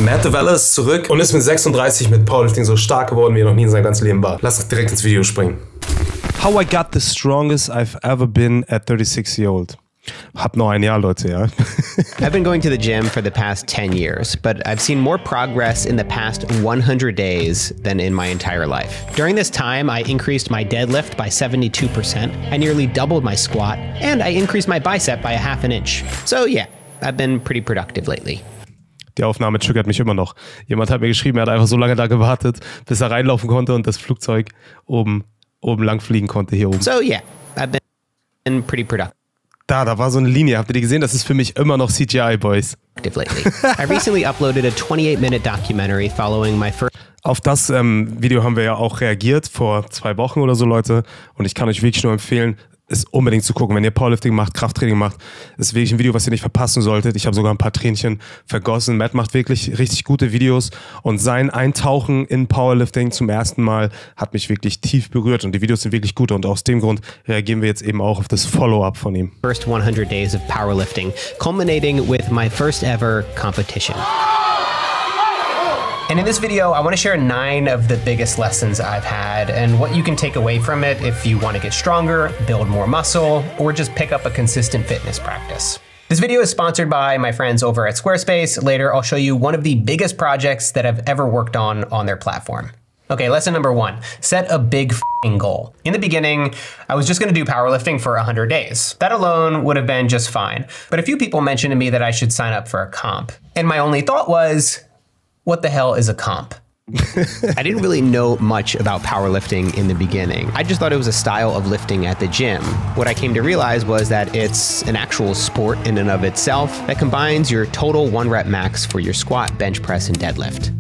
Matt ist zurück und ist mit 36 mit Powerlifting so stark geworden, wie er noch nie in seinem ganzen Leben war. Lass uns direkt ins Video springen. How I got the strongest I've ever been at 36 years old. Hab noch ein Jahr, Leute, ja. I've been going to the gym for the past 10 years, but I've seen more progress in the past 100 days than in my entire life. During this time, I increased my deadlift by 72%, I nearly doubled my squat, and I increased my bicep by a half an inch. So yeah, I've been pretty productive lately. Die Aufnahme triggert mich immer noch. Jemand hat mir geschrieben, er hat einfach so lange da gewartet, bis er reinlaufen konnte und das Flugzeug oben lang fliegen konnte, hier oben. So yeah, I've been pretty productive. Da war so eine Linie. Habt ihr die gesehen? Das ist für mich immer noch CGI, Boys. I recently uploaded a 28-minute documentary following my first... Auf das Video haben wir ja auch reagiert, vor 2 Wochen oder so, Leute. Und ich kann euch wirklich nur empfehlen, es unbedingt zu gucken. Wenn ihr Powerlifting macht, Krafttraining macht, ist wirklich ein Video, was ihr nicht verpassen solltet. Ich habe sogar ein paar Tränchen vergossen. Matt macht wirklich richtig gute Videos und sein Eintauchen in Powerlifting zum ersten Mal hat mich wirklich tief berührt und die Videos sind wirklich gut und aus dem Grund reagieren wir jetzt eben auch auf das Follow-up von ihm. First 100 days of powerlifting, culminating with my first ever competition. And in this video, I want to share 9 of the biggest lessons I've had and what you can take away from it if you want to get stronger, build more muscle, or just pick up a consistent fitness practice. This video is sponsored by my friends over at Squarespace. Later, I'll show you one of the biggest projects that I've ever worked on their platform. Okay, lesson number 1, set a big f***ing goal. In the beginning, I was just gonna do powerlifting for 100 days. That alone would have been just fine. But a few people mentioned to me that I should sign up for a comp. And my only thought was, what the hell is a comp? I didn't really know much about powerlifting in the beginning. I just thought it was a style of lifting at the gym. What I came to realize was that it's an actual sport in and of itself that combines your total 1 rep max for your squat, bench press, and deadlift.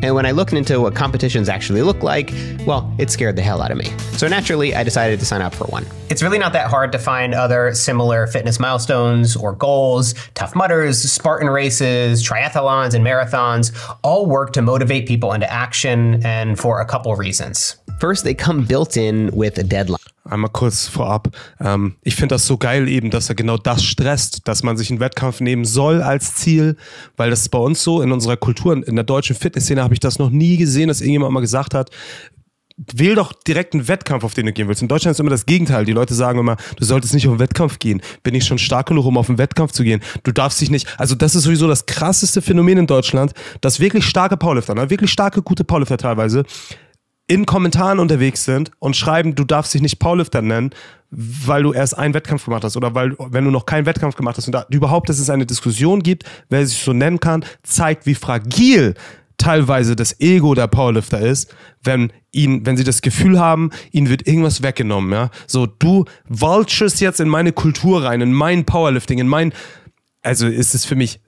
And when I looked into what competitions actually look like, well, it scared the hell out of me. So naturally, I decided to sign up for one. It's really not that hard to find other similar fitness milestones or goals. Tough Mudders, Spartan races, triathlons, and marathons all work to motivate people into action and for a couple reasons. First, they come built in with a deadline. Einmal kurz vorab. Ich finde das so geil eben, dass er genau das stresst, dass man sich einen Wettkampf nehmen soll als Ziel, weil das ist bei uns so, in unserer Kultur, in der deutschen Fitnessszene habe ich das noch nie gesehen, dass irgendjemand mal gesagt hat, wähl doch direkt einen Wettkampf, auf den du gehen willst. In Deutschland ist immer das Gegenteil. Die Leute sagen immer, du solltest nicht auf einen Wettkampf gehen. Bin ich schon stark genug, um auf einen Wettkampf zu gehen? Du darfst dich nicht, also das ist sowieso das krasseste Phänomen in Deutschland, dass wirklich starke Powerlifter, wirklich starke, gute Powerlifter teilweise, in Kommentaren unterwegs sind und schreiben, du darfst dich nicht Powerlifter nennen, weil du erst einen Wettkampf gemacht hast oder wenn du noch keinen Wettkampf gemacht hast und da überhaupt, dass es eine Diskussion gibt, wer sich so nennen kann, zeigt, wie fragil teilweise das Ego der Powerlifter ist, wenn sie das Gefühl haben, ihnen wird irgendwas weggenommen, ja. So, du vultures jetzt in meine Kultur rein, in mein Powerlifting, also ist es für mich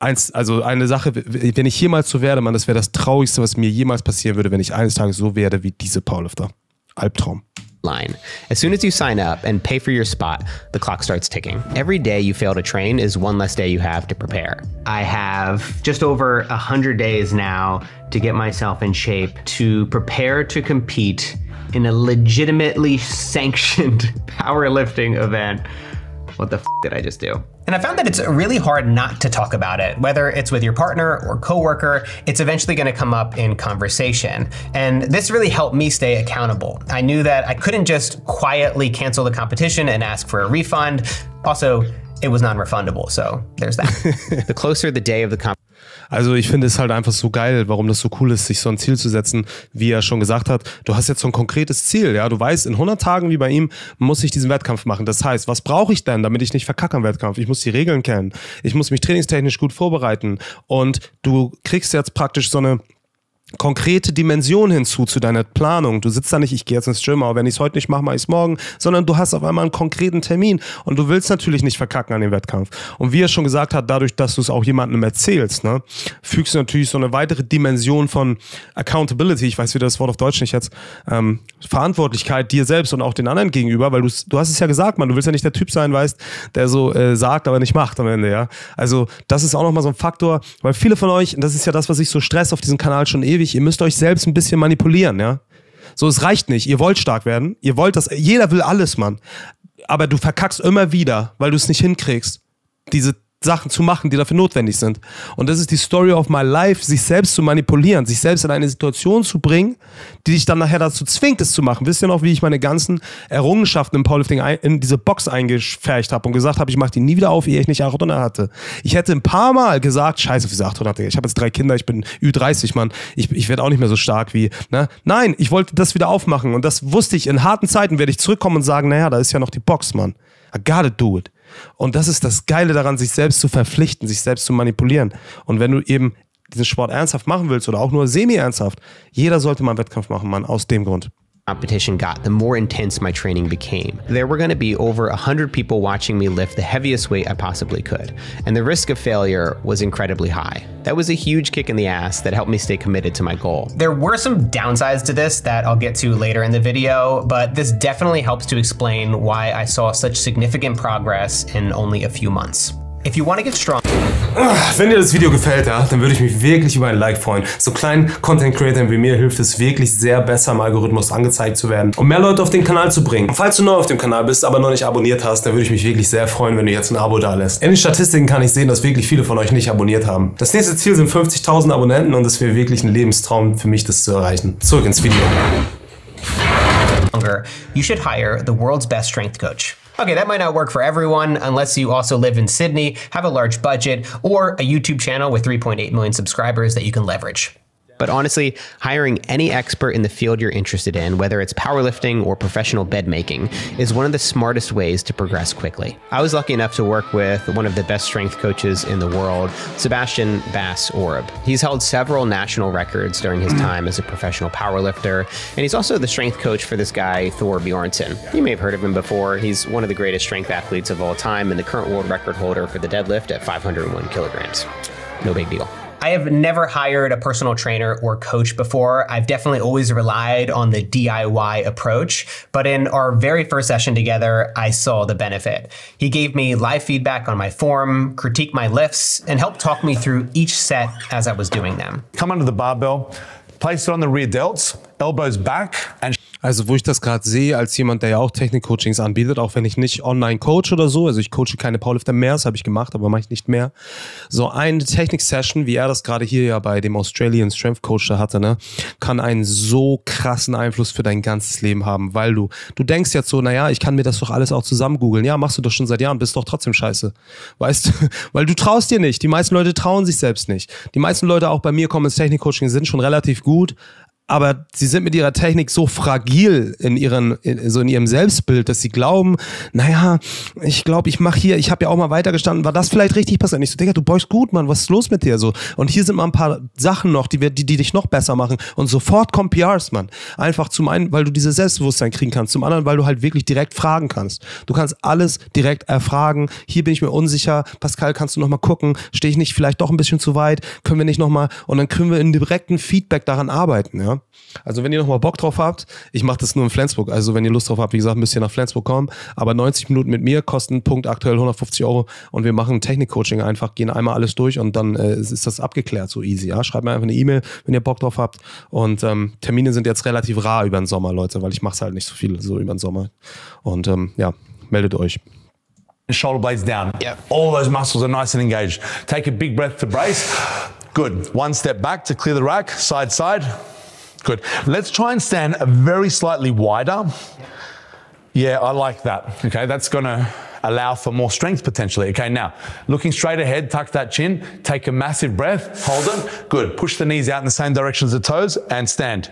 eine Sache, wenn ich jemals so werde, Mann, das wäre das Traurigste, was mir jemals passieren würde, wenn ich eines Tages so werde wie diese Powerlifter. Albtraum. As soon as you sign up and pay for your spot, the clock starts ticking. Every day you fail to train is one less day you have to prepare. I have just over 100 days now to get myself in shape to prepare to compete in a legitimately sanctioned powerlifting event. What the f did I just do? And I found that it's really hard not to talk about it. Whether it's with your partner or coworker, it's eventually gonna come up in conversation. And this really helped me stay accountable. I knew that I couldn't just quietly cancel the competition and ask for a refund. Also, it was non-refundable, so there's that. The closer the day of the competition. Also ich finde es halt einfach so geil, warum das so cool ist, sich so ein Ziel zu setzen, wie er schon gesagt hat. Du hast jetzt so ein konkretes Ziel, ja. Du weißt, in 100 Tagen wie bei ihm muss ich diesen Wettkampf machen. Das heißt, was brauche ich denn, damit ich nicht verkacke am Wettkampf? Ich muss die Regeln kennen. Ich muss mich trainingstechnisch gut vorbereiten. Und du kriegst jetzt praktisch so eine konkrete Dimension hinzu zu deiner Planung. Du sitzt da nicht, ich gehe jetzt ins Gym, aber wenn ich es heute nicht mache, mache ich es morgen, sondern du hast auf einmal einen konkreten Termin und du willst natürlich nicht verkacken an dem Wettkampf. Und wie er schon gesagt hat, dadurch, dass du es auch jemandem erzählst, ne, fügst du natürlich so eine weitere Dimension von Accountability, ich weiß wieder das Wort auf Deutsch nicht jetzt, Verantwortlichkeit dir selbst und auch den anderen gegenüber, weil du hast es ja gesagt, Mann, du willst ja nicht der Typ sein, weißt, der so sagt, aber nicht macht am Ende, ja. Also das ist auch nochmal so ein Faktor, weil viele von euch, und das ist ja das, was ich so stress auf diesem Kanal schon ewig, ihr müsst euch selbst ein bisschen manipulieren, ja. So, es reicht nicht. Ihr wollt stark werden. Ihr wollt das. Jeder will alles, Mann. Aber du verkackst immer wieder, weil du es nicht hinkriegst, Sachen zu machen, die dafür notwendig sind. Und das ist die Story of my life, sich selbst zu manipulieren, sich selbst in eine Situation zu bringen, die dich dann nachher dazu zwingt, es zu machen. Wisst ihr noch, wie ich meine ganzen Errungenschaften im Powerlifting in diese Box eingefärcht habe und gesagt habe, ich mache die nie wieder auf, ehe ich nicht 800 hatte. Ich hätte ein paar Mal gesagt, scheiße auf diese 800, ich habe jetzt 3 Kinder, ich bin Ü30, Mann, ich werde auch nicht mehr so stark wie, ne? Nein, ich wollte das wieder aufmachen und das wusste ich, in harten Zeiten werde ich zurückkommen und sagen, naja, da ist ja noch die Box, Mann. I gotta do it. Und das ist das Geile daran, sich selbst zu verpflichten, sich selbst zu manipulieren. Und wenn du eben diesen Sport ernsthaft machen willst oder auch nur semi-ernsthaft, jeder sollte mal einen Wettkampf machen, Mann, aus dem Grund. Competition got, the more intense my training became. There were going to be over 100 people watching me lift the heaviest weight I possibly could, and the risk of failure was incredibly high. That was a huge kick in the ass that helped me stay committed to my goal. There were some downsides to this that I'll get to later in the video, but this definitely helps to explain why I saw such significant progress in only a few months. If you want to get strong. Wenn dir das Video gefällt, ja, dann würde ich mich wirklich über ein Like freuen. So kleinen Content-Creatern wie mir hilft es wirklich sehr, besser im Algorithmus angezeigt zu werden, um mehr Leute auf den Kanal zu bringen. Und falls du neu auf dem Kanal bist, aber noch nicht abonniert hast, dann würde ich mich wirklich sehr freuen, wenn du jetzt ein Abo da lässt. In den Statistiken kann ich sehen, dass wirklich viele von euch nicht abonniert haben. Das nächste Ziel sind 50.000 Abonnenten und es wäre wirklich ein Lebenstraum für mich, das zu erreichen. Zurück ins Video. You should hire the world's best strength coach. Okay, that might not work for everyone unless you also live in Sydney, have a large budget, or a YouTube channel with 3.8 million subscribers that you can leverage. But honestly, hiring any expert in the field you're interested in, whether it's powerlifting or professional bed making, is one of the smartest ways to progress quickly. I was lucky enough to work with one of the best strength coaches in the world, Sebastian Bass Orb. He's held several national records during his time as a professional powerlifter, and he's also the strength coach for this guy, Thor Bjornsson. You may have heard of him before. He's one of the greatest strength athletes of all time and the current world record holder for the deadlift at 501 kilograms. No big deal. I have never hired a personal trainer or coach before. I've definitely always relied on the DIY approach, but in our very first session together, I saw the benefit. He gave me live feedback on my form, critiqued my lifts, and helped talk me through each set as I was doing them. Come under the barbell, place it on the rear delts, elbows back, and also wo ich das gerade sehe, als jemand, der ja auch Technik-Coachings anbietet, auch wenn ich nicht online coach oder so, also ich coache keine Powerlifter mehr, das habe ich gemacht, aber mache ich nicht mehr. So eine Technik-Session, wie er das gerade hier ja bei dem Australian Strength Coach da hatte, ne, kann einen so krassen Einfluss für dein ganzes Leben haben, weil du denkst jetzt so, naja, ich kann mir das doch alles auch zusammen googeln. Ja, machst du doch schon seit Jahren, bist doch trotzdem scheiße. Weißt du, weil du traust dir nicht. Die meisten Leute trauen sich selbst nicht. Die meisten Leute auch bei mir kommen ins Technik-Coaching, sind schon relativ gut, aber sie sind mit ihrer Technik so fragil in ihrem Selbstbild, dass sie glauben, naja, ich glaube, ich mache hier, ich habe ja auch mal weitergestanden, war das vielleicht richtig passiert? Und ich so, Digga, du beugst gut, Mann, was ist los mit dir? So, und hier sind mal ein paar Sachen noch, die dich noch besser machen und sofort kommen PRs, Mann. Einfach zum einen, weil du dieses Selbstbewusstsein kriegen kannst, zum anderen, weil du halt wirklich direkt fragen kannst. Du kannst alles direkt erfragen. Hier bin ich mir unsicher. Pascal, kannst du noch mal gucken? Stehe ich nicht vielleicht doch ein bisschen zu weit? Können wir nicht noch mal? Und dann können wir in direkten Feedback daran arbeiten, ja. Also wenn ihr nochmal Bock drauf habt, ich mache das nur in Flensburg, also wenn ihr Lust drauf habt, wie gesagt, müsst ihr nach Flensburg kommen, aber 90 Minuten mit mir kosten Punkt aktuell 150 € und wir machen ein Technik-Coaching einfach, gehen einmal alles durch und dann ist das abgeklärt, so easy, ja, schreibt mir einfach eine E-Mail, wenn ihr Bock drauf habt und Termine sind jetzt relativ rar über den Sommer, Leute, weil ich mache es halt nicht so viel so über den Sommer und ja, meldet euch. Shoulder blades down. Yep. All those muscles are nice and engaged. Take a big breath to brace. Good. One step back to clear the rack, side, side. Good. Let's try and stand very slightly wider. Yeah, I like that. Okay, that's going to allow for more strength potentially. Okay, now, looking straight ahead, tuck that chin, take a massive breath, hold it. Good. Push the knees out in the same direction as the toes and stand.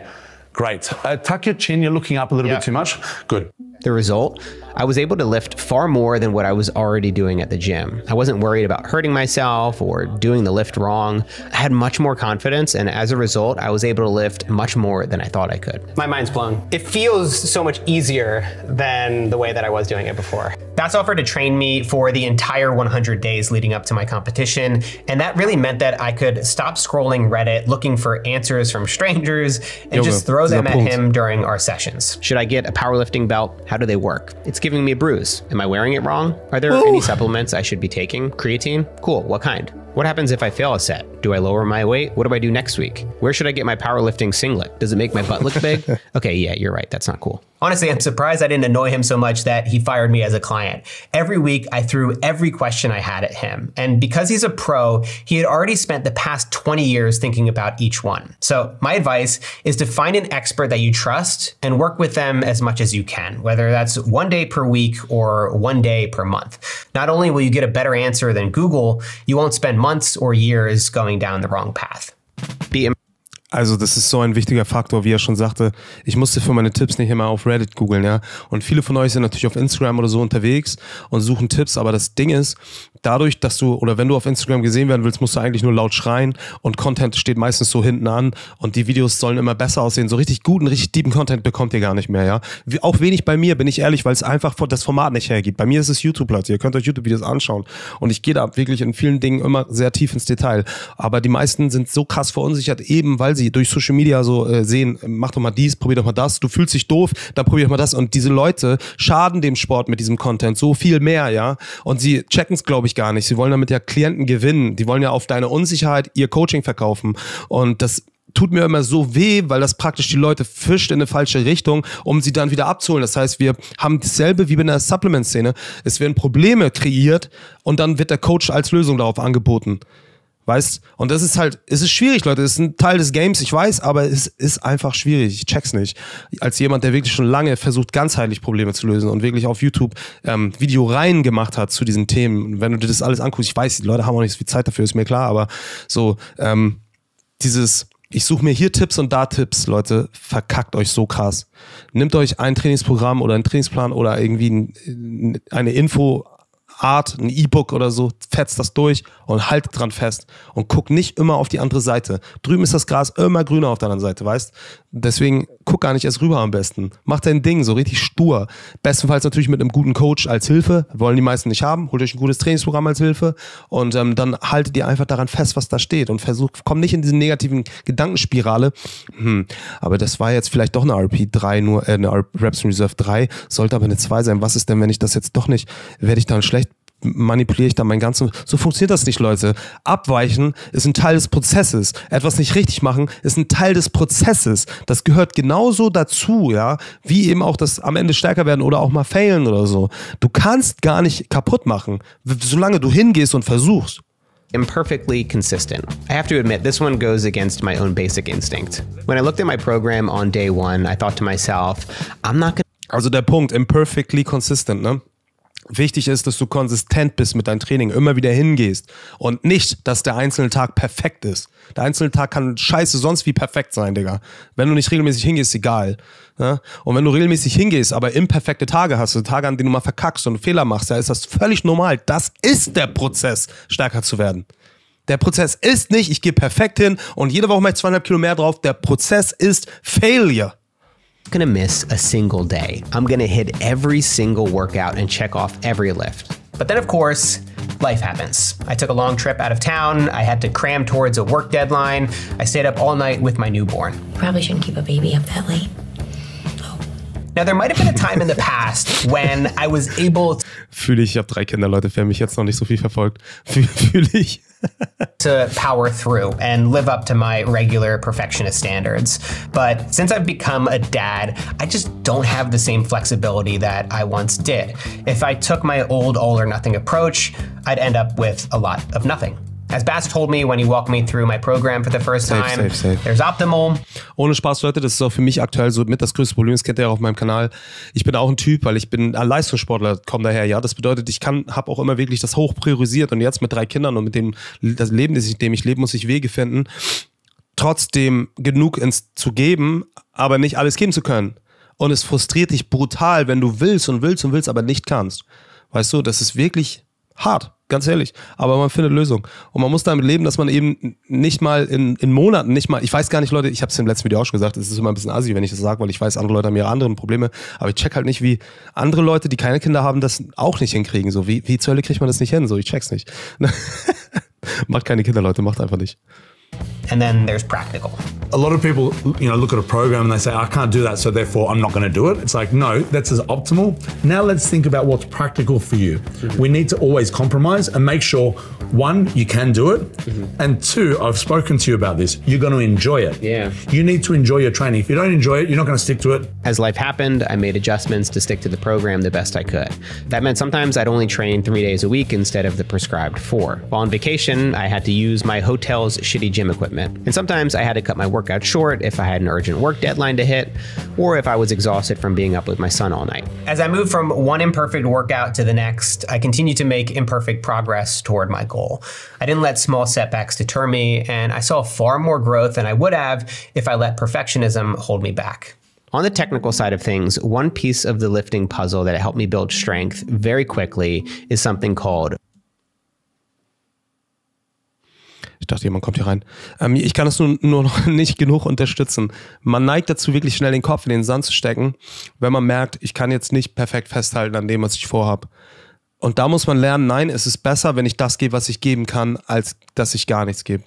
Great. Tuck your chin, you're looking up a little bit too much. Good. The result? I was able to lift far more than what I was already doing at the gym. I wasn't worried about hurting myself or doing the lift wrong. I had much more confidence, and as a result, I was able to lift much more than I thought I could. My mind's blown. It feels so much easier than the way that I was doing it before. Bass offered to train me for the entire 100 days leading up to my competition, and that really meant that I could stop scrolling Reddit looking for answers from strangers and just throw them at him during our sessions. Should I get a powerlifting belt? How do they work? It's giving me a bruise. Am I wearing it wrong? Are there any supplements I should be taking? Creatine? Cool, what kind? What happens if I fail a set? Do I lower my weight? What do I do next week? Where should I get my powerlifting singlet? Does it make my butt look big? Okay, yeah, you're right. That's not cool. Honestly, I'm surprised I didn't annoy him so much that he fired me as a client. Every week, I threw every question I had at him. And because he's a pro, he had already spent the past 20 years thinking about each one. So my advice is to find an expert that you trust and work with them as much as you can, whether that's 1 day per week or 1 day per month. Not only will you get a better answer than Google, you won't spend months or years going down the wrong path. Also das ist so ein wichtiger Faktor, wie er schon sagte. Ich musste für meine Tipps nicht immer auf Reddit googeln, ja. Und viele von euch sind natürlich auf Instagram oder so unterwegs und suchen Tipps. Aber das Ding ist, dadurch, dass du, oder wenn du auf Instagram gesehen werden willst, musst du eigentlich nur laut schreien und Content steht meistens so hinten an und die Videos sollen immer besser aussehen. So richtig guten, richtig deepen Content bekommt ihr gar nicht mehr, ja. Auch wenig bei mir, bin ich ehrlich, weil es einfach das Format nicht hergibt. Bei mir ist es YouTube, Leute. Ihr könnt euch YouTube-Videos anschauen. Und ich gehe da wirklich in vielen Dingen immer sehr tief ins Detail. Aber die meisten sind so krass verunsichert, eben weil sie durch Social Media so sehen, mach doch mal dies, probier doch mal das, du fühlst dich doof, dann probier doch mal das. Und diese Leute schaden dem Sport mit diesem Content so viel mehr, ja. Und sie checken es, glaube ich, gar nicht. Sie wollen damit ja Klienten gewinnen. Die wollen ja auf deine Unsicherheit ihr Coaching verkaufen. Und das tut mir immer so weh, weil das praktisch die Leute fischt in eine falsche Richtung, um sie dann wieder abzuholen. Das heißt, wir haben dasselbe wie bei der Supplement-Szene. Es werden Probleme kreiert und dann wird der Coach als Lösung darauf angeboten. Weißt? Und das ist halt, es ist schwierig, Leute. Es ist ein Teil des Games, ich weiß, aber es ist einfach schwierig. Ich check's nicht. Als jemand, der wirklich schon lange versucht, ganzheitlich Probleme zu lösen und wirklich auf YouTube Videoreihen gemacht hat zu diesen Themen. Wenn du dir das alles anguckst, ich weiß, die Leute haben auch nicht so viel Zeit dafür, ist mir klar, aber so, ich suche mir hier Tipps und da Tipps, Leute, verkackt euch so krass. Nehmt euch ein Trainingsprogramm oder einen Trainingsplan oder irgendwie eine Infoart, ein E-Book oder so, fetzt das durch und haltet dran fest und guckt nicht immer auf die andere Seite. Drüben ist das Gras immer grüner auf der anderen Seite, weißt? Deswegen guck gar nicht erst rüber am besten. Mach dein Ding so richtig stur. Bestenfalls natürlich mit einem guten Coach als Hilfe. Wollen die meisten nicht haben. Holt euch ein gutes Trainingsprogramm als Hilfe und dann haltet ihr einfach daran fest, was da steht und kommt nicht in diese negativen Gedankenspirale. Aber das war jetzt vielleicht doch eine RP3, nur eine Reps in Reserve 3, sollte aber eine 2 sein. Was ist denn, wenn ich das jetzt doch nicht, werde ich dann schlecht, manipuliere ich dann mein ganzes... So funktioniert das nicht, Leute. Abweichen ist ein Teil des Prozesses. Etwas nicht richtig machen ist ein Teil des Prozesses. Das gehört genauso dazu, ja, wie eben auch das am Ende stärker werden oder auch mal failen oder so. Du kannst gar nicht kaputt machen, solange du hingehst und versuchst. Imperfectly consistent. I have to admit, this one goes against my own basic instinct. When I looked at my program on day one, I thought to myself, I'm not gonna... Also der Punkt, imperfectly consistent, ne? Wichtig ist, dass du konsistent bist mit deinem Training, immer wieder hingehst und nicht, dass der einzelne Tag perfekt ist. Der einzelne Tag kann scheiße sonst wie perfekt sein, Digga. Wenn du nicht regelmäßig hingehst, ist egal. Ja? Und wenn du regelmäßig hingehst, aber imperfekte Tage hast, Tage, an denen du mal verkackst und Fehler machst, ja, ist das völlig normal. Das ist der Prozess, stärker zu werden. Der Prozess ist nicht, ich gehe perfekt hin und jede Woche mache ich 2,5 Kilo mehr drauf. Der Prozess ist Failure. Gonna miss a single day. I'm gonna hit every single workout and check off every lift. But then of course, life happens. I took a long trip out of town. I had to cram towards a work deadline. I stayed up all night with my newborn. Probably shouldn't keep a baby up that late. Now there might have been a time in the past when I was able to... Fühle ich habe 3 Kinder, Leute, wer mich jetzt noch nicht so viel verfolgt. Fühle ich. to power through and live up to my regular perfectionist standards. But since I've become a dad, I just don't have the same flexibility that I once did. If I took my old all or nothing approach, I'd end up with a lot of nothing. As Bass told me when he walked me through my program for the first time, there's optimal. Ohne Spaß, Leute, das ist auch für mich aktuell so mit das größte Problem, das kennt ihr ja auch auf meinem Kanal. Ich bin auch ein Typ, weil ich bin ein Leistungssportler, komme daher, ja. Das bedeutet, ich habe auch immer wirklich das hoch priorisiert und jetzt mit 3 Kindern und mit dem das Leben, in dem ich lebe, muss ich Wege finden, trotzdem genug zu geben, aber nicht alles geben zu können. Und es frustriert dich brutal, wenn du willst und willst und willst, aber nicht kannst. Weißt du, das ist wirklich hart. Ganz ehrlich, aber man findet Lösungen. Und man muss damit leben, dass man eben nicht mal in Monaten, nicht mal, ich weiß gar nicht, Leute, ich habe es im letzten Video auch schon gesagt, es ist immer ein bisschen assi, wenn ich das sage, weil ich weiß, andere Leute haben ihre anderen Probleme, aber ich check halt nicht, wie andere Leute, die keine Kinder haben, das auch nicht hinkriegen. So, wie zur Hölle kriegt man das nicht hin? So, ich check's nicht. Macht keine Kinder, Leute, macht einfach nicht. And then there's practical. A lot of people, look at a program and they say, I can't do that, so therefore I'm not going to do it. It's like, no, that's as optimal. Now let's think about what's practical for you. We need to always compromise and make sure, one, you can do it, and two, I've spoken to you about this, you're going to enjoy it. Yeah. You need to enjoy your training. If you don't enjoy it, you're not going to stick to it. As life happened, I made adjustments to stick to the program the best I could. That meant sometimes I'd only train 3 days a week instead of the prescribed 4. While on vacation, I had to use my hotel's shitty gym equipment. And sometimes I had to cut my workout short if I had an urgent work deadline to hit, or if I was exhausted from being up with my son all night. As I moved from one imperfect workout to the next, I continued to make imperfect progress toward my goal. I didn't let small setbacks deter me, and I saw far more growth than I would have if I let perfectionism hold me back. On the technical side of things, one piece of the lifting puzzle that helped me build strength very quickly is something called. Ich dachte, jemand kommt hier rein. Ich kann es nur noch nicht genug unterstützen. Man neigt dazu, wirklich schnell den Kopf in den Sand zu stecken, wenn man merkt, ich kann jetzt nicht perfekt festhalten an dem, was ich vorhabe. Und da muss man lernen, nein, es ist besser, wenn ich das gebe, was ich geben kann, als dass ich gar nichts gebe.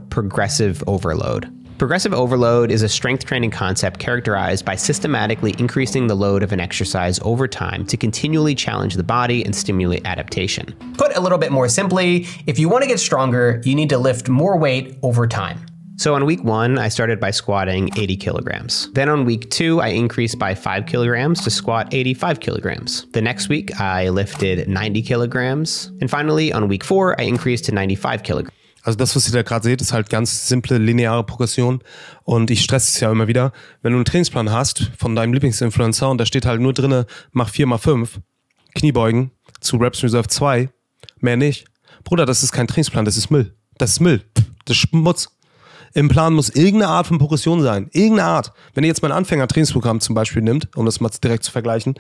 Progressive overload. Progressive overload is a strength training concept characterized by systematically increasing the load of an exercise over time to continually challenge the body and stimulate adaptation. Put a little bit more simply, if you want to get stronger, you need to lift more weight over time. So on week 1, I started by squatting 80 kilograms. Then on week 2, I increased by 5 kilograms to squat 85 kilograms. The next week, I lifted 90 kilograms. And finally, on week 4, I increased to 95 kilograms. Also das, was ihr da gerade seht, ist halt ganz simple, lineare Progression. Und ich stresse es ja immer wieder. Wenn du einen Trainingsplan hast von deinem Lieblingsinfluencer und da steht halt nur drinne, mach 4x5, Kniebeugen zu Reps Reserve 2, mehr nicht. Bruder, das ist kein Trainingsplan, das ist Müll. Das ist Müll. Das ist Schmutz. Im Plan muss irgendeine Art von Progression sein. Irgendeine Art. Wenn ihr jetzt mein Anfänger-Trainingsprogramm zum Beispiel nimmt, um das mal direkt zu vergleichen,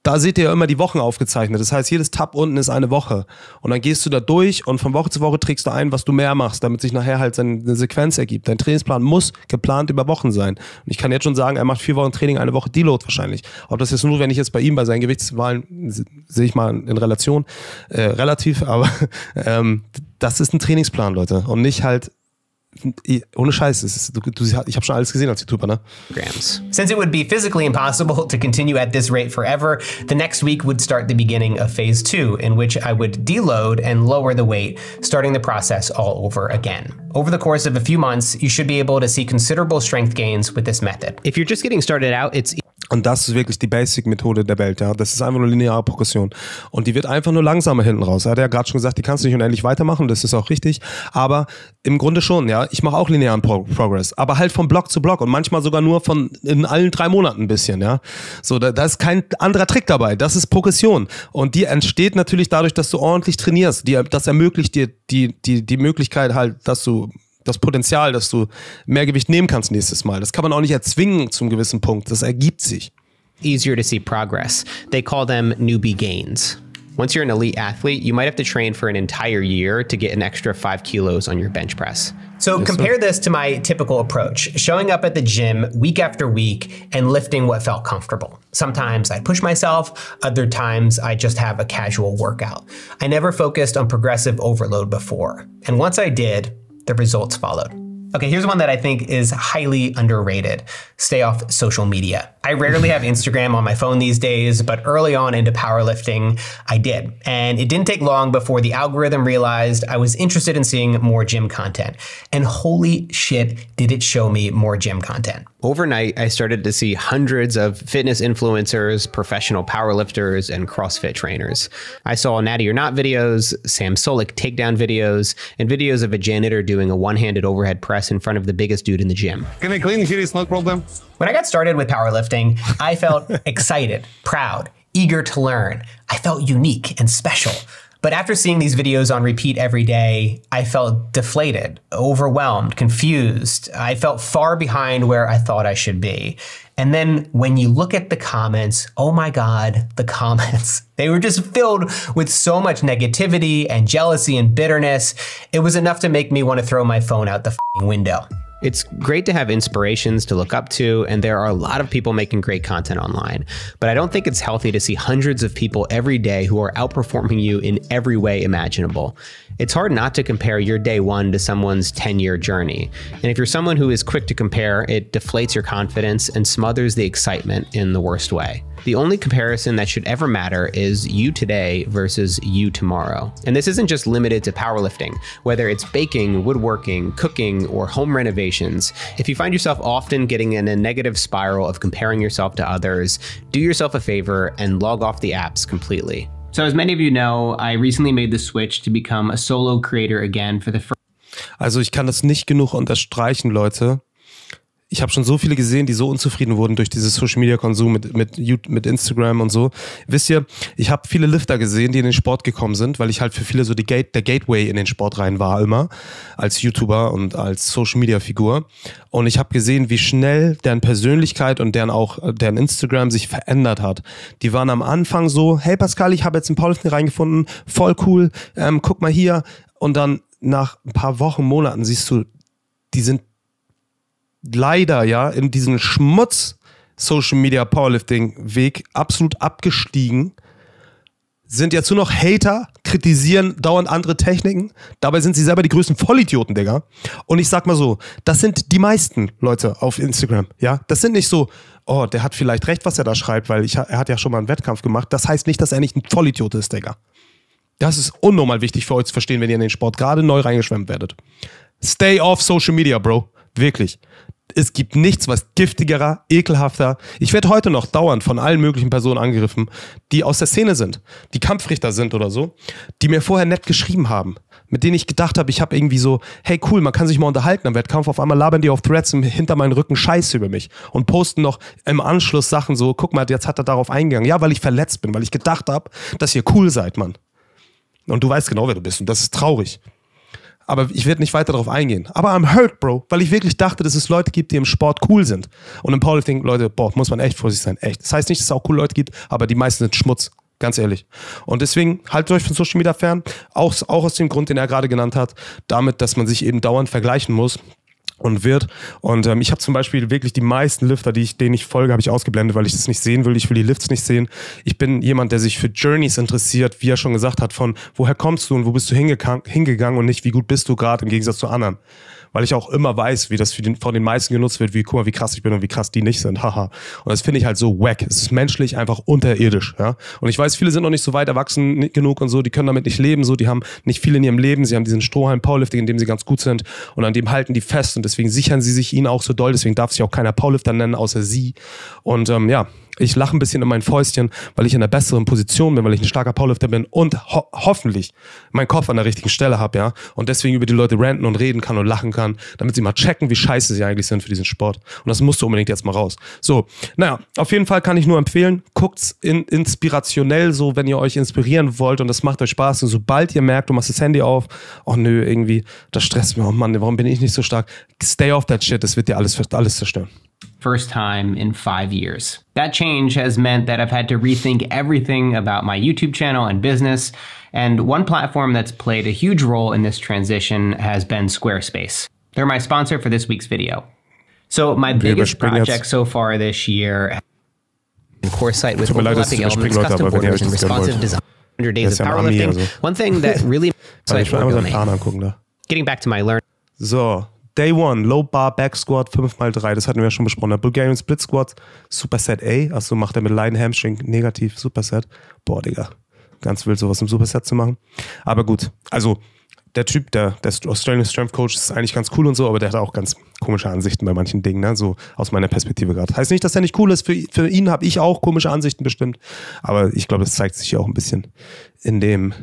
da seht ihr ja immer die Wochen aufgezeichnet. Das heißt, jedes Tab unten ist eine Woche. Und dann gehst du da durch und von Woche zu Woche trägst du ein, was du mehr machst, damit sich nachher halt eine Sequenz ergibt. Dein Trainingsplan muss geplant über Wochen sein. Und ich kann jetzt schon sagen, er macht 4 Wochen Training, eine Woche Deload wahrscheinlich. Ob das jetzt nur, wenn ich jetzt bei ihm bei seinen Gewichtswahlen, sehe ich mal in Relation, relativ, aber das ist ein Trainingsplan, Leute. Und nicht halt ohne Scheiß, ich habe schon alles gesehen als YouTuber, ne? Since it would be physically impossible to continue at this rate forever, the next week would start the beginning of phase 2, in which I would deload and lower the weight, starting the process all over again. Over the course of a few months, you should be able to see considerable strength gains with this method. If you're just getting started out, it's Und das ist wirklich die Basic-Methode der Welt, ja. Das ist einfach nur lineare Progression. Und die wird einfach nur langsamer hinten raus. Er hat ja gerade schon gesagt, die kannst du nicht unendlich weitermachen, das ist auch richtig. Aber im Grunde schon, ja. Ich mache auch linearen Progress, aber halt von Block zu Block und manchmal sogar nur von in allen 3 Monaten ein bisschen, ja. So, da ist kein anderer Trick dabei. Das ist Progression. Und die entsteht natürlich dadurch, dass du ordentlich trainierst. Das ermöglicht dir die Möglichkeit halt, dass du das Potenzial, dass du mehr Gewicht nehmen kannst nächstes Mal. Das kann man auch nicht erzwingen zum gewissen Punkt. Das ergibt sich. Easier to see progress. They call them newbie gains. Once you're an elite athlete, you might have to train for an entire year to get an extra 5 kilos on your bench press. So compare this to my typical approach, showing up at the gym week after week and lifting what felt comfortable. Sometimes I'd push myself, other times I'd just have a casual workout. I never focused on progressive overload before. And once I did, the results followed. Okay, here's one that I think is highly underrated. Stay off social media. I rarely have Instagram on my phone these days, but early on into powerlifting, I did. And it didn't take long before the algorithm realized I was interested in seeing more gym content. And holy shit, did it show me more gym content. Overnight, I started to see hundreds of fitness influencers, professional powerlifters, and CrossFit trainers. I saw Natty or Not videos, Sam Solik takedown videos, and videos of a janitor doing a one-handed overhead press in front of the biggest dude in the gym. Can I clean here? It's no problem. When I got started with powerlifting, I felt excited, proud, eager to learn. I felt unique and special. But after seeing these videos on repeat every day, I felt deflated, overwhelmed, confused. I felt far behind where I thought I should be. And then when you look at the comments, oh my God, the comments. They were just filled with so much negativity and jealousy and bitterness. It was enough to make me want to throw my phone out the window. It's great to have inspirations to look up to, and there are a lot of people making great content online. But I don't think it's healthy to see hundreds of people every day who are outperforming you in every way imaginable. It's hard not to compare your day one to someone's 10-year journey. And if you're someone who is quick to compare, it deflates your confidence and smothers the excitement in the worst way. The only comparison that should ever matter is you today versus you tomorrow. And this isn't just limited to powerlifting, whether it's baking, woodworking, cooking, or home renovations. If you find yourself often getting in a negative spiral of comparing yourself to others, do yourself a favor and log off the apps completely. So as many of you know, I recently made the switch to become a solo creator again for the first. Also ich kann das nicht genug unterstreichen, Leute. Ich habe schon so viele gesehen, die so unzufrieden wurden durch dieses Social-Media-Konsum mit Instagram und so. Wisst ihr, ich habe viele Lifter gesehen, die in den Sport gekommen sind, weil ich halt für viele so der Gateway in den Sport rein war immer, als YouTuber und als Social-Media-Figur. Und ich habe gesehen, wie schnell deren Persönlichkeit und deren Instagram sich verändert hat. Die waren am Anfang so, hey Pascal, ich habe jetzt ein Powerlifting reingefunden, voll cool, guck mal hier. Und dann nach ein paar Wochen, Monaten siehst du, die sind leider ja in diesen Schmutz-Social-Media-Powerlifting-Weg absolut abgestiegen, sind jetzt nur noch Hater, kritisieren dauernd andere Techniken, dabei sind sie selber die größten Vollidioten, Digga. Und ich sag mal so, das sind die meisten Leute auf Instagram, ja. Das sind nicht so, oh, der hat vielleicht recht, was er da schreibt, weil er hat ja schon mal einen Wettkampf gemacht. Das heißt nicht, dass er nicht ein Vollidiot ist, Digga. Das ist unnormal wichtig für euch zu verstehen, wenn ihr in den Sport gerade neu reingeschwemmt werdet. Stay off Social Media, Bro. Wirklich. Es gibt nichts, was giftigerer, ekelhafter. Ich werde heute noch dauernd von allen möglichen Personen angegriffen, die aus der Szene sind, die Kampfrichter sind oder so, die mir vorher nett geschrieben haben, mit denen ich gedacht habe, ich habe irgendwie so, hey cool, man kann sich mal unterhalten am Wettkampf, auf einmal labern die auf Threads hinter meinen Rücken Scheiße über mich und posten noch im Anschluss Sachen so, guck mal, jetzt hat er darauf eingegangen. Ja, weil ich verletzt bin, weil ich gedacht habe, dass ihr cool seid, Mann. Und du weißt genau, wer du bist und das ist traurig. Aber ich werde nicht weiter darauf eingehen. Aber I'm hurt, Bro, weil ich wirklich dachte, dass es Leute gibt, die im Sport cool sind. Und im Powerlifting, Leute, boah, muss man echt vorsichtig sein, echt. Das heißt nicht, dass es auch coole Leute gibt, aber die meisten sind Schmutz, ganz ehrlich. Und deswegen haltet euch von Social Media fern, auch aus dem Grund, den er gerade genannt hat, damit, dass man sich eben dauernd vergleichen muss. Und wird. Und ich habe zum Beispiel wirklich die meisten Lifter, denen ich folge, habe ich ausgeblendet, weil ich das nicht sehen will. Ich will die Lifts nicht sehen. Ich bin jemand, der sich für Journeys interessiert, wie er schon gesagt hat, von woher kommst du und wo bist du hingegangen und nicht, wie gut bist du gerade im Gegensatz zu anderen. Weil ich auch immer weiß, wie das von den meisten genutzt wird, guck mal, wie krass ich bin und wie krass die nicht sind. Haha. Und das finde ich halt so wack. Es ist menschlich einfach unterirdisch. Ja? Und ich weiß, viele sind noch nicht so weit erwachsen genug und so, die können damit nicht leben. So, die haben nicht viel in ihrem Leben. Sie haben diesen Strohhalm Powerlifting, in dem sie ganz gut sind. Und an dem halten die fest. Und deswegen sichern sie sich ihn auch so doll. Deswegen darf sich auch keiner Powerlifter nennen, außer sie. Und ja, ich lache ein bisschen in mein Fäustchen, weil ich in einer besseren Position bin, weil ich ein starker Powerlifter bin und hoffentlich meinen Kopf an der richtigen Stelle habe, ja. Und deswegen über die Leute ranten und reden kann und lachen kann, damit sie mal checken, wie scheiße sie eigentlich sind für diesen Sport. Und das musst du unbedingt jetzt mal raus. So, naja, auf jeden Fall kann ich nur empfehlen, guckt's inspirationell so, wenn ihr euch inspirieren wollt und das macht euch Spaß. Und sobald ihr merkt, du machst das Handy auf, oh nö, irgendwie, das stresst mich, oh Mann, warum bin ich nicht so stark? Stay off that shit, das wird dir alles zerstören. First time in 5 years. That change has meant that I've had to rethink everything about my YouTube channel and business. And one platform that's played a huge role in this transition has been Squarespace. They're my sponsor for this week's video. So my biggest project so far this year, a course site with overlapping elements, custom borders, and responsive design. 100 days of powerlifting. One thing that really getting back to my learning. So. Day 1, Low Bar Back Squat, 5x3, das hatten wir ja schon besprochen. Der Bulgarian Split Squat, Superset A, achso, macht er mit Leiden Hamstring negativ, Superset. Boah, Digga, ganz wild, sowas im Superset zu machen. Aber gut, also der Typ, der Australian Strength Coach ist eigentlich ganz cool und so, aber der hat auch ganz komische Ansichten bei manchen Dingen, ne? So aus meiner Perspektive gerade. Heißt nicht, dass er nicht cool ist, für ihn habe ich auch komische Ansichten bestimmt, aber ich glaube, das zeigt sich ja auch ein bisschen in dem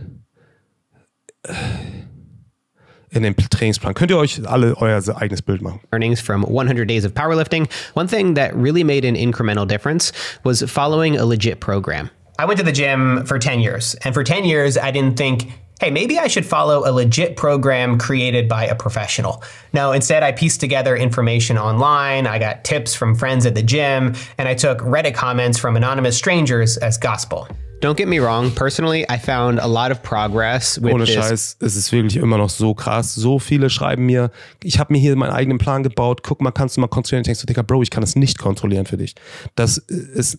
Trainingsplan. Könnt ihr euch alle euer eigenes Bild machen. Earnings from 100 days of powerlifting. One thing that really made an incremental difference was following a legit program. I went to the gym for 10 years, and for 10 years I didn't think, hey, maybe I should follow a legit program created by a professional. No, instead I pieced together information online, I got tips from friends at the gym, and I took Reddit comments from anonymous strangers as gospel. Don't get me wrong, personally, I found a lot of progress with Ohne Scheiß, es ist wirklich immer noch so krass. So viele schreiben mir, ich habe mir hier meinen eigenen Plan gebaut, guck mal, kannst du mal kontrollieren? Ich denke so, Digga, Bro, ich kann das nicht kontrollieren für dich. Es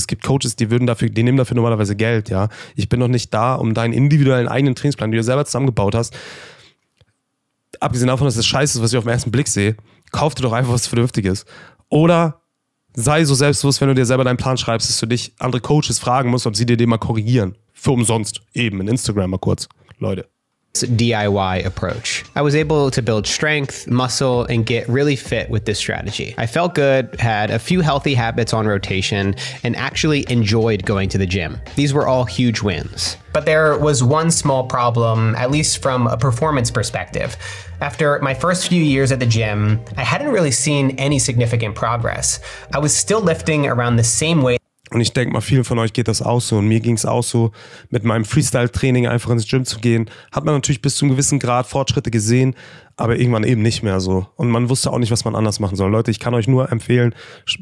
gibt Coaches, die nehmen dafür normalerweise Geld, ja. Ich bin noch nicht da, um deinen individuellen eigenen Trainingsplan, den du selber zusammengebaut hast, abgesehen davon, dass das Scheiße ist, was ich auf den ersten Blick sehe, kauf dir doch einfach was Vernünftiges. Oder sei so selbstbewusst, wenn du dir selber deinen Plan schreibst, dass du dich andere Coaches fragen musst, ob sie dir den mal korrigieren. Für umsonst. Eben, in Instagram mal kurz. Leute. DIY approach. I was able to build strength, muscle, and get really fit with this strategy. I felt good, had a few healthy habits on rotation, and actually enjoyed going to the gym. These were all huge wins. But there was one small problem, at least from a performance perspective. After my first few years at the gym, I hadn't really seen any significant progress. I was still lifting around the same weight. Und ich denke mal, vielen von euch geht das auch so. Und mir ging es auch so, mit meinem Freestyle-Training einfach ins Gym zu gehen. Hat man natürlich bis zu einem gewissen Grad Fortschritte gesehen, aber irgendwann eben nicht mehr so. Und man wusste auch nicht, was man anders machen soll. Leute, ich kann euch nur empfehlen,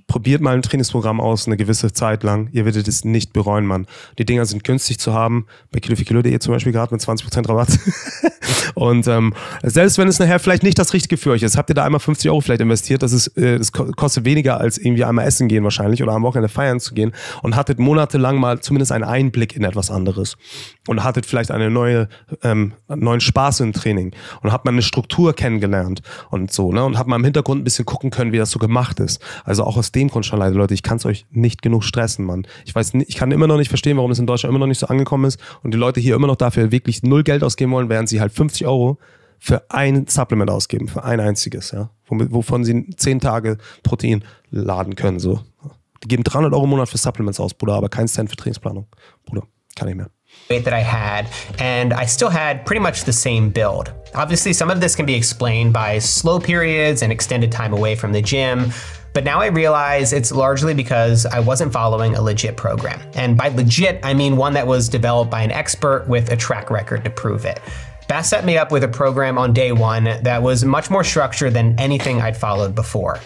probiert mal ein Trainingsprogramm aus, eine gewisse Zeit lang. Ihr werdet es nicht bereuen, Mann. Die Dinger sind günstig zu haben. Bei kilo4kilo.de zum Beispiel gerade mit 20% Rabatt. Und selbst wenn es nachher vielleicht nicht das Richtige für euch ist, habt ihr da einmal 50 € vielleicht investiert. Das kostet weniger als irgendwie einmal essen gehen wahrscheinlich oder am Wochenende feiern zu gehen und hattet monatelang mal zumindest einen Einblick in etwas anderes. Und hattet vielleicht einen neuen Spaß im Training. Und habt mal eine Struktur kennengelernt und so, ne? Und hab mal im Hintergrund ein bisschen gucken können, wie das so gemacht ist. Also auch aus dem Grund schon, Leute, ich kann es euch nicht genug stressen, Mann. Ich kann immer noch nicht verstehen, warum es in Deutschland immer noch nicht so angekommen ist und die Leute hier immer noch dafür wirklich 0 Geld ausgeben wollen, während sie halt 50 € für ein Supplement ausgeben, für ein einziges, ja. Wovon sie 10 Tage Protein laden können, so. Die geben 300 € im Monat für Supplements aus, Bruder, aber keinen Cent für Trainingsplanung. Bruder, kann nicht mehr. Weight that I had, and I still had pretty much the same build. Obviously, some of this can be explained by slow periods and extended time away from the gym, but now I realize it's largely because I wasn't following a legit program. And by legit, I mean one that was developed by an expert with a track record to prove it. Bass set me up with a program on day one that was much more structured than anything I'd followed before.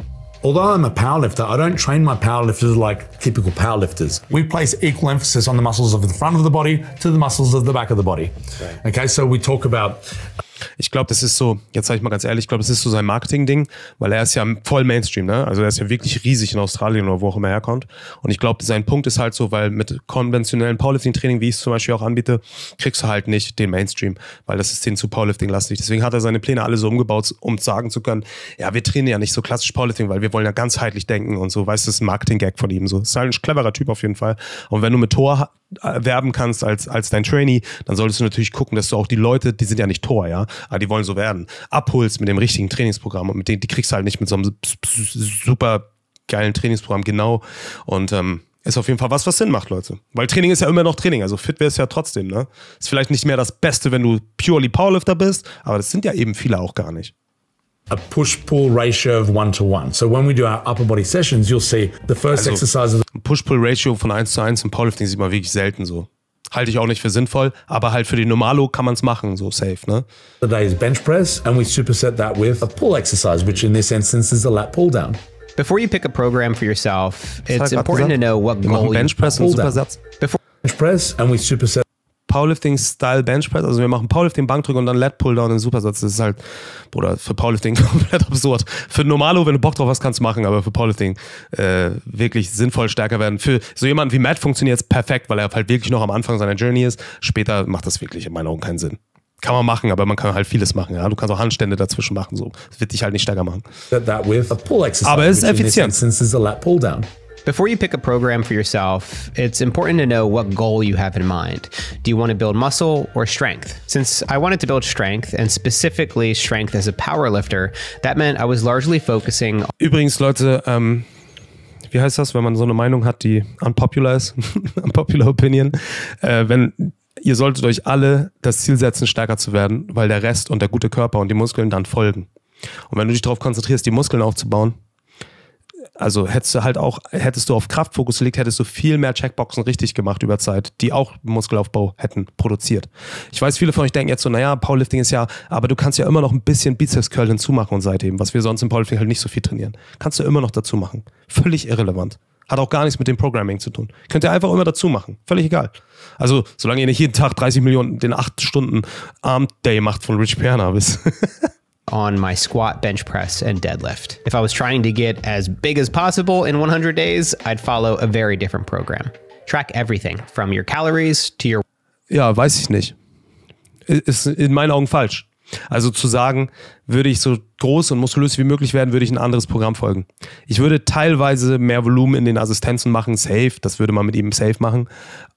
Although I'm a powerlifter, I don't train my powerlifters like typical powerlifters. We place equal emphasis on the muscles of the front of the body to the muscles of the back of the body. Okay, so we talk about... Ich glaube, das ist so, jetzt sage ich mal ganz ehrlich, ich glaube, das ist so sein Marketing-Ding, weil er ist ja voll Mainstream, ne? Also er ist ja wirklich riesig in Australien oder wo auch immer er herkommt. Und ich glaube, sein Punkt ist halt so, weil mit konventionellen Powerlifting-Training, wie ich es zum Beispiel auch anbiete, kriegst du halt nicht den Mainstream, weil das ist denen zu Powerlifting-lastig. Deswegen hat er seine Pläne alle so umgebaut, um sagen zu können, ja, wir trainieren ja nicht so klassisch Powerlifting, weil wir wollen ja ganzheitlich denken und so, weißt du, das ist ein Marketing-Gag von ihm. So. Das ist halt ein cleverer Typ auf jeden Fall. Und wenn du mit Thor werben kannst als dein Trainee, dann solltest du natürlich gucken, dass du auch die Leute, die sind ja nicht Thor, ja, aber die wollen so werden, abholst mit dem richtigen Trainingsprogramm und mit denen, die kriegst du halt nicht mit so einem super geilen Trainingsprogramm, genau. Und ist auf jeden Fall was Sinn macht, Leute. Weil Training ist ja immer noch Training, also fit wär's ja trotzdem, ne? Ist vielleicht nicht mehr das Beste, wenn du purely Powerlifter bist, aber das sind ja eben viele auch gar nicht. A push-pull ratio of 1:1. So when we do our upper body sessions, you'll see the first exercise of ein Push-Pull-Ratio von 1:1 im Powerlifting sieht man wirklich selten so. Halte ich auch nicht für sinnvoll, aber halt für die Normalo kann man es machen, so safe, ne? the day is bench press, and we superset that with a pull exercise, which in this instance is a lat pull down. Before you pick a program for yourself, it's important to know what goal you Bench Press und Supersatz. Bench press, and we superset Powerlifting-Style Benchpress, also wir machen Powerlifting, Bankdrück und dann Lat Pulldown in Supersatz. Das ist halt, Bruder, für Powerlifting komplett absurd. Für Normalo, wenn du Bock drauf hast, kannst du machen, aber für Powerlifting wirklich sinnvoll stärker werden. Für so jemanden wie Matt funktioniert es perfekt, weil er halt wirklich noch am Anfang seiner Journey ist. Später macht das wirklich in meinen Augen keinen Sinn. Kann man machen, aber man kann halt vieles machen. Ja? Du kannst auch Handstände dazwischen machen. So. Das wird dich halt nicht stärker machen. Aber es ist effizient. Before you pick a program for yourself, it's important to know what goal you have in mind. Do you want to build muscle or strength? Since I wanted to build strength, and specifically strength as a powerlifter, that meant I was largely focusing... Übrigens, Leute, wie heißt das, wenn man so eine Meinung hat, die unpopular ist? Unpopular Opinion. Ihr solltet euch alle das Ziel setzen, stärker zu werden, weil der Rest und der gute Körper und die Muskeln dann folgen. Und wenn du dich darauf konzentrierst, die Muskeln aufzubauen, also hättest du auf Kraft Fokus gelegt, hättest du viel mehr Checkboxen richtig gemacht über Zeit, die auch Muskelaufbau hätten produziert. Ich weiß, viele von euch denken jetzt so, naja, Powerlifting ist ja, aber du kannst ja immer noch ein bisschen Bizeps-Curl hinzumachen und seitdem, was wir sonst im Powerlifting halt nicht so viel trainieren. Kannst du immer noch dazu machen. Völlig irrelevant. Hat auch gar nichts mit dem Programming zu tun. Könnt ihr einfach immer dazu machen. Völlig egal. Also, solange ihr nicht jeden Tag 30 Millionen den 8 Stunden Arm Day macht von Rich Perna bis. On my squat, bench press, and deadlift. If I was trying to get as big as possible in 100 days, I'd follow a very different program. Track everything from your calories to your... Ja, weiß ich nicht. Ist in meinen Augen falsch. Also zu sagen, würde ich so groß und muskulös wie möglich werden, würde ich ein anderes Programm folgen. Ich würde teilweise mehr Volumen in den Assistenzen machen, safe, das würde man mit ihm safe machen,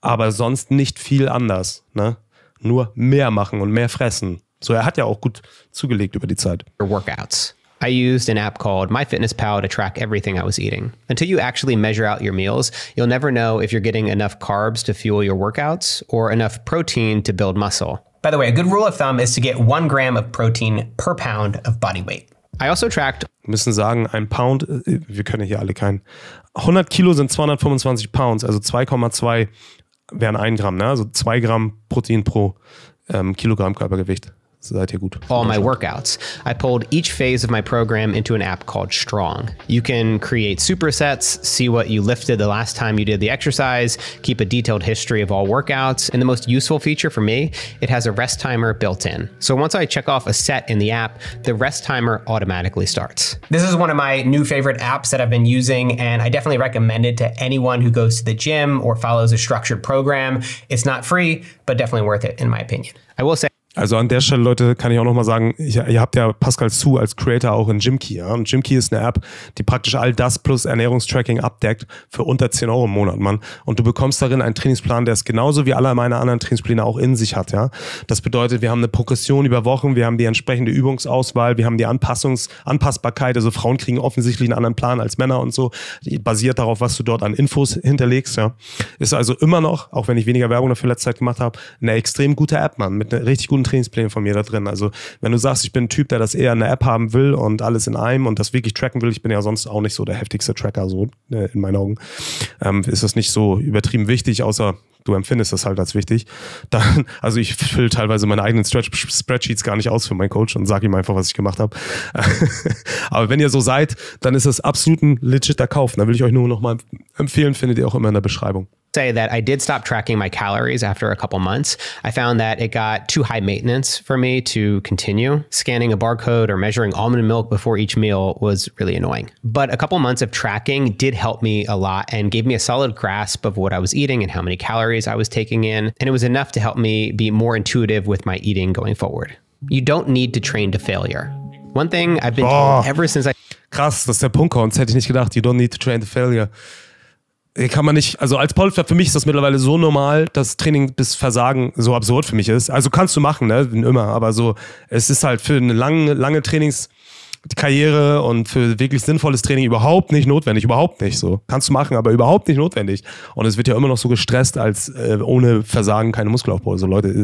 aber sonst nicht viel anders. Ne? Nur mehr machen und mehr fressen. So, er hat ja auch gut zugelegt über die Zeit. Workouts. I used an app called MyFitnessPal to track everything I was eating. Until you actually measure out your meals, you'll never know if you're getting enough carbs to fuel your workouts or enough protein to build muscle. By the way, a good rule of thumb is to get 1 gram of protein per pound of body weight. I also tracked... Wir müssen sagen, ein Pound, wir können hier alle keinen. 100 Kilo sind 225 Pounds, also 2,2 wären 1 Gramm, ne? Also 2 Gramm Protein pro Kilogramm Körpergewicht. Seid ihr gut. All my workouts. I pulled each phase of my program into an app called Strong. You can create supersets, see what you lifted the last time you did the exercise, keep a detailed history of all workouts, and the most useful feature for me, it has a rest timer built in. So once I check off a set in the app, the rest timer automatically starts. This is one of my new favorite apps that I've been using, and I definitely recommend it to anyone who goes to the gym or follows a structured program. It's not free, but definitely worth it in my opinion. I will say, also an der Stelle, Leute, kann ich auch nochmal sagen, ihr habt ja Pascal Su als Creator auch in GYMKY. Ja? Und GYMKY ist eine App, die praktisch all das plus Ernährungstracking abdeckt für unter 10 Euro im Monat, Mann. Und du bekommst darin einen Trainingsplan, der es genauso wie alle meine anderen Trainingspläne auch in sich hat. Ja? Das bedeutet, wir haben eine Progression über Wochen, wir haben die entsprechende Übungsauswahl, wir haben die Anpassbarkeit. Also Frauen kriegen offensichtlich einen anderen Plan als Männer und so. Die basiert darauf, was du dort an Infos hinterlegst. Ja? Ist also immer noch, auch wenn ich weniger Werbung dafür letzte Zeit gemacht habe, eine extrem gute App, Mann, mit einer richtig guten Trainingspläne von mir da drin. Also wenn du sagst, ich bin ein Typ, der das eher in einer App haben will und alles in einem und das wirklich tracken will, ich bin ja sonst auch nicht so der heftigste Tracker, so in meinen Augen, ist das nicht so übertrieben wichtig, außer du empfindest das halt als wichtig. Dann, also ich fülle teilweise meine eigenen Spreadsheets gar nicht aus für meinen Coach und sage ihm einfach, was ich gemacht habe. Aber wenn ihr so seid, dann ist das absolut ein legitter Kauf. Da will ich euch nur noch mal empfehlen, findet ihr auch immer in der Beschreibung. Say that I did stop tracking my calories after a couple months. I found that it got too high maintenance for me to continue. Scanning a barcode or measuring almond milk before each meal was really annoying. But a couple months of tracking did help me a lot and gave me a solid grasp of what I was eating and how many calories I was taking in. And it was enough to help me be more intuitive with my eating going forward. You don't need to train to failure. One thing I've been told ever since I... Krass, das ist der Punkt, das hätte ich nicht gedacht. You don't need to train to failure. Kann man nicht, also als Powerlifter, für mich ist das mittlerweile so normal, dass Training bis Versagen so absurd für mich ist. Also kannst du machen, ne, immer, aber so, es ist halt für eine lange Trainingskarriere und für wirklich sinnvolles Training überhaupt nicht notwendig, überhaupt nicht so. Kannst du machen, aber überhaupt nicht notwendig. Und es wird ja immer noch so gestresst, als ohne Versagen keine Muskelaufbau. So Leute,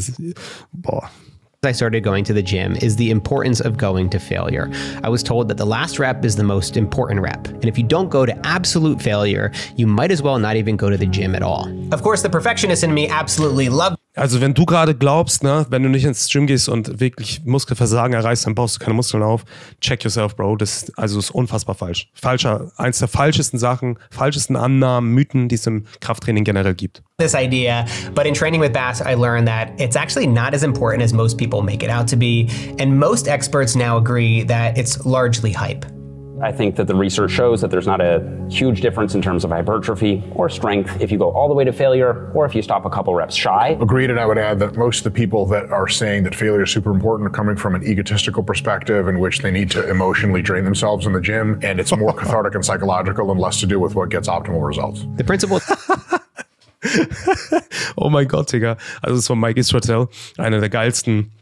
I started going to the gym is the importance of going to failure. I was told that the last rep is the most important rep. And if you don't go to absolute failure, you might as well not even go to the gym at all. Of course, the perfectionist in me absolutely loved. Also wenn du gerade glaubst, ne, wenn du nicht ins Gym gehst und wirklich Muskelversagen erreichst, dann baust du keine Muskeln auf. Check yourself, Bro. Das ist unfassbar falsch. Eins der falschesten Annahmen, Mythen, die es im Krafttraining generell gibt. This idea, but in training with Bass, I learned that it's actually not as important as most people make it out to be. And most experts now agree that it's largely hype. I think that the research shows that there's not a huge difference in terms of hypertrophy or strength if you go all the way to failure or if you stop a couple reps shy. Agreed, and I would add that most of the people that are saying that failure is super important are coming from an egotistical perspective in which they need to emotionally drain themselves in the gym, and it's more cathartic and psychological and less to do with what gets optimal results. The principle... Oh mein Gott, Digga. Also das ist von Mike Israel, einer der geilsten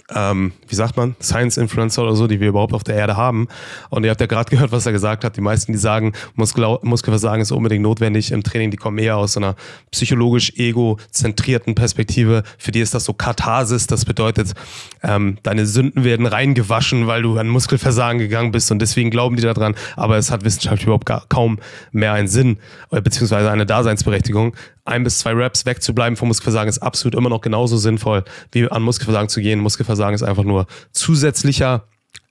wie sagt man, Science-Influencer oder so, die wir überhaupt auf der Erde haben. Und ihr habt ja gerade gehört, was er gesagt hat. Die meisten, die sagen, Muskelversagen ist unbedingt notwendig im Training, die kommen eher aus so einer psychologisch egozentrierten Perspektive. Für die ist das so Katharsis, das bedeutet, deine Sünden werden reingewaschen, weil du an Muskelversagen gegangen bist und deswegen glauben die daran. Aber es hat wissenschaftlich überhaupt kaum mehr einen Sinn, beziehungsweise eine Daseinsberechtigung. 1 bis 2 Reps wegzubleiben vom Muskelversagen ist absolut immer noch genauso sinnvoll, wie an Muskelversagen zu gehen. Muskelversagen ist einfach nur zusätzlicher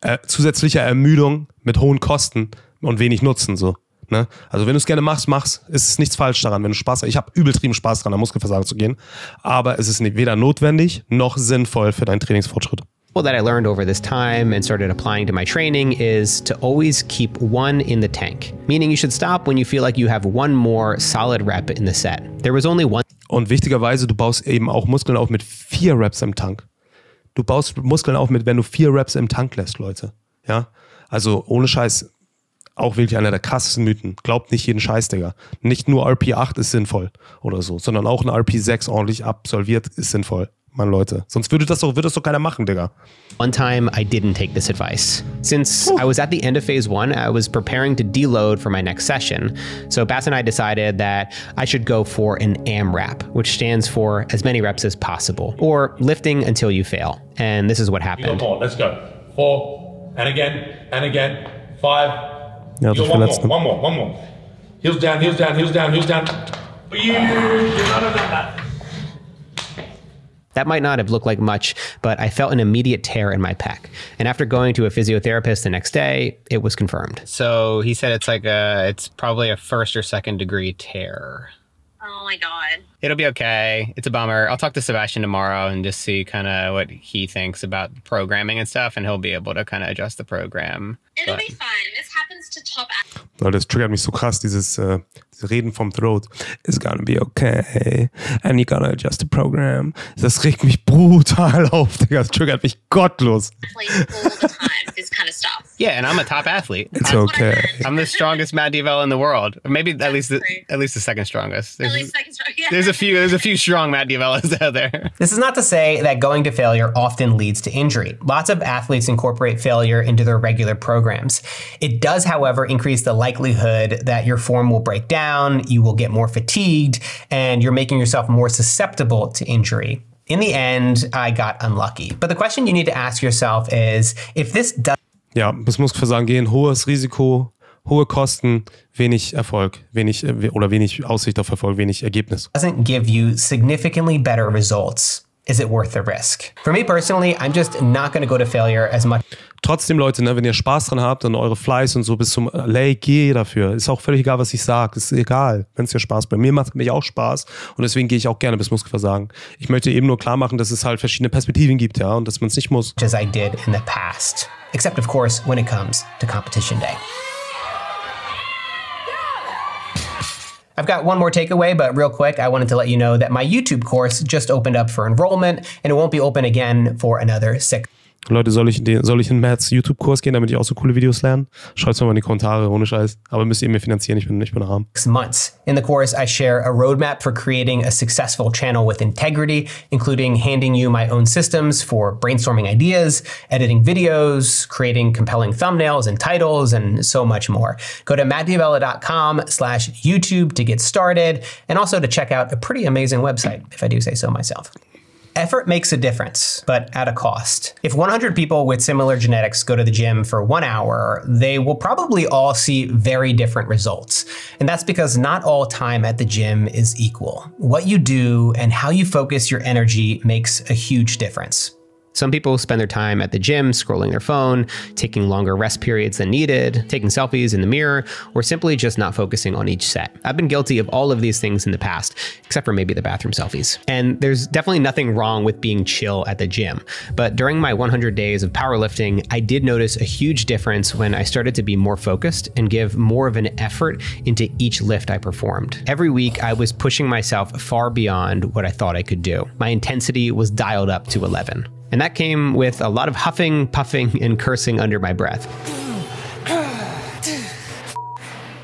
Ermüdung mit hohen Kosten und wenig Nutzen. So. Ne? Also wenn du es gerne machst, mach's. Es ist nichts falsch daran, wenn du Spaß hast. Ich habe übeltrieben Spaß daran, am Muskelversagen zu gehen. Aber es ist weder notwendig noch sinnvoll für deinen Trainingsfortschritt. That I learned over this time and started applying to my training is to always keep one in the tank. Meaning you should stop when you feel like you have one more solid rep in the set. There was only one. Und wichtigerweise, du baust eben auch Muskeln auf mit 4 Reps im Tank. Du baust Muskeln auf mit, wenn du 4 Reps im Tank lässt, Leute. Ja? Also ohne Scheiß, auch wirklich einer der krassesten Mythen. Glaubt nicht jeden Scheiß, Digga. Nicht nur RP8 ist sinnvoll oder so, sondern auch ein RP6 ordentlich absolviert ist sinnvoll. Mann, Leute. Sonst würde das doch keiner machen, Digga. One time, I didn't take this advice. Since I was at the end of phase 1, I was preparing to deload for my next session. So Bass and I decided that I should go for an AMRAP, which stands for as many reps as possible, or lifting until you fail. And this is what happened. More. Let's go. 4, and again, 5. Ja, you got one more. Heels down. You That might not have looked like much, but I felt an immediate tear in my pec. And after going to a physiotherapist the next day, it was confirmed. So he said it's probably a 1st or 2nd degree tear. Oh my God. It'll be okay. It's a bummer. I'll talk to Sebastian tomorrow and just see kind of what he thinks about programming and stuff, and he'll be able to kind of adjust the program. It'll be fine. This happens to top athletes. Das triggert mich so krass, dieses Reden vom Throat. It's gonna be okay. And you're gonna adjust the program. Das regt mich brutal auf, Digga. Das triggert mich gottlos. All the time, this kind of stuff. Yeah, and I'm a top athlete. It's okay. I'm the strongest Matt Devell in the world. Maybe at least the 2nd strongest. Yeah. There's a few strong Matt Devellas out there. This is not to say that going to failure often leads to injury. Lots of athletes incorporate failure into their regular programs. It does, however, increase the likelihood that your form will break down, you will get more fatigued, and you're making yourself more susceptible to injury. In the end, I got unlucky. But the question you need to ask yourself is, if this does... Ja, bis Muskelversagen gehen, hohes Risiko, hohe Kosten, wenig Erfolg, wenig Aussicht auf Erfolg, wenig Ergebnis. Doesn't give you significantly better results. Is it worth the risk? For me personally, I'm just not going to go to failure as much. Trotzdem, Leute, ne, wenn ihr Spaß dran habt und eure Fleiß und so bis zum geh dafür. Ist auch völlig egal, was ich sage. Ist egal, wenn es dir Spaß bringt. Mir macht es auch Spaß und deswegen gehe ich auch gerne bis Muskelversagen. Ich möchte eben nur klar machen, dass es halt verschiedene Perspektiven gibt, ja, und dass man es nicht muss. As I did in the past. Except, of course, when it comes to competition day. I've got one more takeaway, but real quick, I wanted to let you know that my YouTube course just opened up for enrollment, and it won't be open again for another 6 Leute, soll ich in Matts YouTube-Kurs gehen, damit ich auch so coole Videos lerne? Schreibt es mal in die Kommentare, ohne Scheiß. Aber müsst ihr mir finanzieren, ich bin arm. months. In the course, I share a roadmap for creating a successful channel with integrity, including handing you my own systems for brainstorming ideas, editing videos, creating compelling thumbnails and titles, and so much more. Go to mattdiavella.com/YouTube to get started, and also to check out a pretty amazing website, if I do say so myself. Effort makes a difference, but at a cost. If 100 people with similar genetics go to the gym for 1 hour, they will probably all see very different results. And that's because not all time at the gym is equal. What you do and how you focus your energy makes a huge difference. Some people spend their time at the gym scrolling their phone, taking longer rest periods than needed, taking selfies in the mirror, or simply just not focusing on each set. I've been guilty of all of these things in the past, except for maybe the bathroom selfies. And there's definitely nothing wrong with being chill at the gym. But during my 100 days of powerlifting, I did notice a huge difference when I started to be more focused and give more of an effort into each lift I performed. Every week, I was pushing myself far beyond what I thought I could do. My intensity was dialed up to 11. And that came with a lot of huffing, puffing, and cursing under my breath.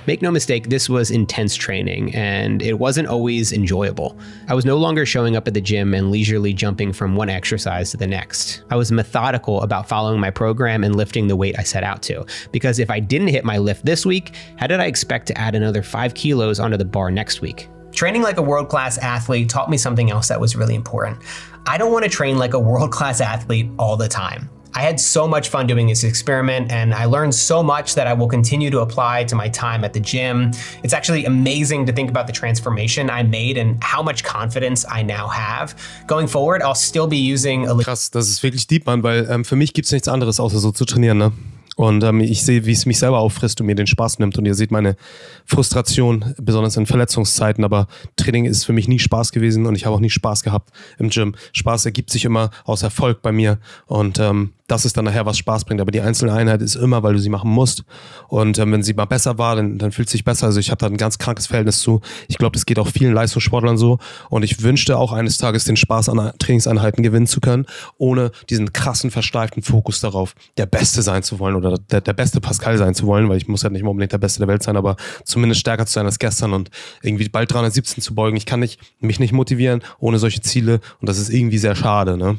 Make no mistake, this was intense training, and it wasn't always enjoyable. I was no longer showing up at the gym and leisurely jumping from one exercise to the next. I was methodical about following my program and lifting the weight I set out to, because if I didn't hit my lift this week, how did I expect to add another 5 kilos onto the bar next week? Training like a world-class athlete taught me something else that was really important. I don't want to train like a world-class athlete all the time. I had so much fun doing this experiment, and I learned so much that I will continue to apply to my time at the gym. It's actually amazing to think about the transformation I made and how much confidence I now have. Going forward, I'll still be using a... Krass, das ist wirklich deep, Mann, weil für mich gibt es nichts anderes, außer so zu trainieren, ne? Und ich sehe, wie es mich selber auffrisst und mir den Spaß nimmt. Und ihr seht meine Frustration, besonders in Verletzungszeiten. Aber Training ist für mich nie Spaß gewesen und ich habe auch nie Spaß gehabt im Gym. Spaß ergibt sich immer aus Erfolg bei mir. Und das ist dann nachher, was Spaß bringt. Aber die einzelne Einheit ist immer, weil du sie machen musst. Und wenn sie mal besser war, dann fühlt es sich besser. Also ich habe da ein ganz krankes Verhältnis zu. Ich glaube, das geht auch vielen Leistungssportlern so. Und ich wünschte auch eines Tages den Spaß an Trainingseinheiten gewinnen zu können, ohne diesen krassen, versteiften Fokus darauf, der Beste sein zu wollen oder der beste Pascal sein zu wollen, weil ich muss ja nicht unbedingt der Beste der Welt sein, aber zumindest stärker zu sein als gestern und irgendwie bald 317 zu beugen. Ich kann mich nicht motivieren ohne solche Ziele und das ist irgendwie sehr schade, ne?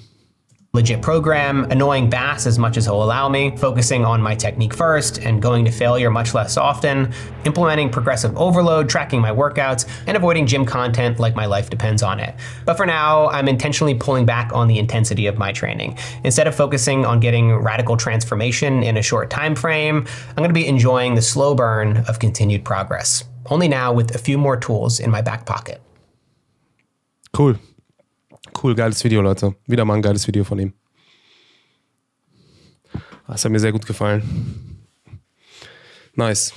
Legit program, annoying Bass as much as he'll allow me, focusing on my technique first and going to failure much less often, implementing progressive overload, tracking my workouts, and avoiding gym content like my life depends on it. But for now, I'm intentionally pulling back on the intensity of my training. Instead of focusing on getting radical transformation in a short time frame, I'm going to be enjoying the slow burn of continued progress, only now with a few more tools in my back pocket. Cool. Cool, geiles Video, Leute. Wieder mal ein geiles Video von ihm. Das hat mir sehr gut gefallen. Nice.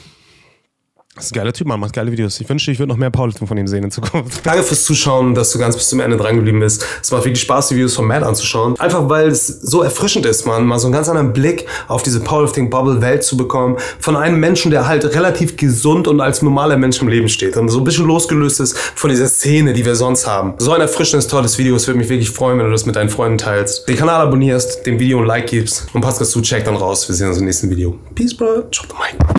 Das ist ein geiler Typ, man macht geile Videos. Ich wünschte, ich würde noch mehr Powerlifting von ihm sehen in Zukunft. Danke fürs Zuschauen, dass du ganz bis zum Ende dran geblieben bist. Es macht wirklich Spaß, die Videos von Matt anzuschauen. Einfach weil es so erfrischend ist, man mal so einen ganz anderen Blick auf diese Powerlifting-Bubble-Welt zu bekommen. Von einem Menschen, der halt relativ gesund und als normaler Mensch im Leben steht. Und so ein bisschen losgelöst ist von dieser Szene, die wir sonst haben. So ein erfrischendes, tolles Video. Es würde mich wirklich freuen, wenn du das mit deinen Freunden teilst. Den Kanal abonnierst, dem Video ein Like gibst. Und Pascal check dann raus. Wir sehen uns im nächsten Video. Peace, bro. Drop the mic.